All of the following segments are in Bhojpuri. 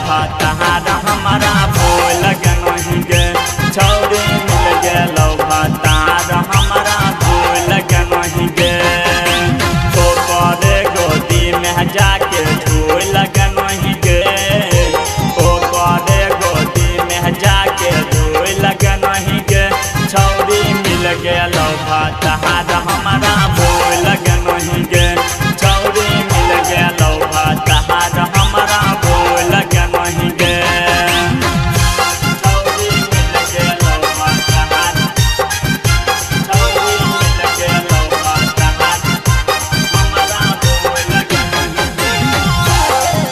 भातार हमारा भूल नहीं गे छौरी मिल गेलो भातार हमारा भूल नहीं गे ओकरे गोदी में जाके झूल नहीं गे ओकरे गोदी में जाके झूल नहीं गे छौरी मिल गेलो भातार हमारा भूल नहीं गे छौरी मिल गेलो भातार हमारा भूल नहीं गे छौरी मिल गेलो भातार छौरी मिल गेलो भातार हमारा भूल नहीं गे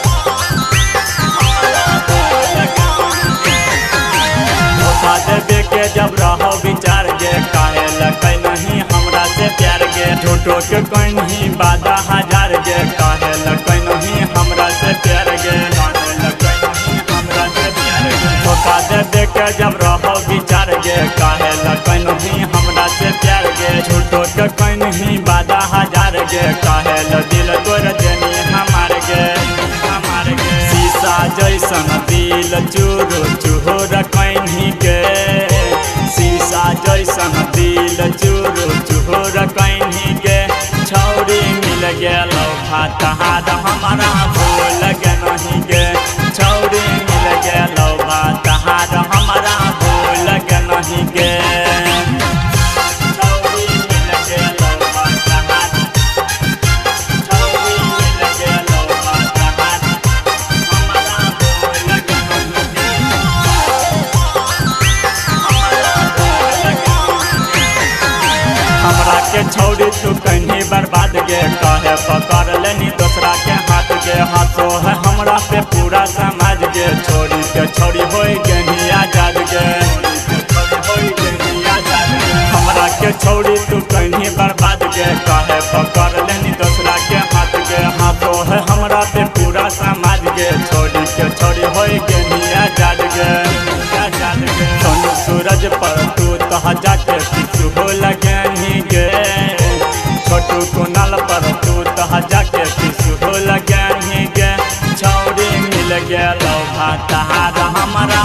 धोखा देवे के जब रहो विचार गे काहे लकै नहीं हमरा से प्यार गे झूठो के कहीं वादा हजार गे काहे लकै नहीं हमरा से प्यार गे काहे लकै नहीं हमरा से प्यार गे धोखा देवे के जब रहो विचार गे काहे लकै नहीं हमरा से प्यार गे झूठो के कहीं वादा हजार गे काहे ल दिल तोड़ देनी हमार गे शीशा जैसन दिल चूर चूर कहीं गे शीशा जैसन दिल चूर चूर कहीं गे छौरी मिल गेलो भातार हमारा भूल नहीं गे छौरी मिल गेलो भातार हमारा भूल नहीं गे छौरी मिल गेलो भातार छौरी मिल गेलो भातार हमारा भूल नहीं गे हमरा के छौरी तू कहीं बर्बाद गे कहे पकड़ लेनी दूसरा के हाथ गे हाथों है हमरा पे पूरा समाज गे छोरी के छौरी हो गई आजाद गे हमरा के छौरी तू कहीं बर्बाद गे कहे पकड़ लेनी दूसरा के हाथ गे हाथों है हमरा पे पूरा समाज गे छोरी के छौरी हो गई आजाद गे सोनू सूरज पर तू तह जाके किछु हो लगे गे छोटू कुनाल पर तू तह जाके किछु हो लगे गे छौरी मिल गेलो भातार हमारा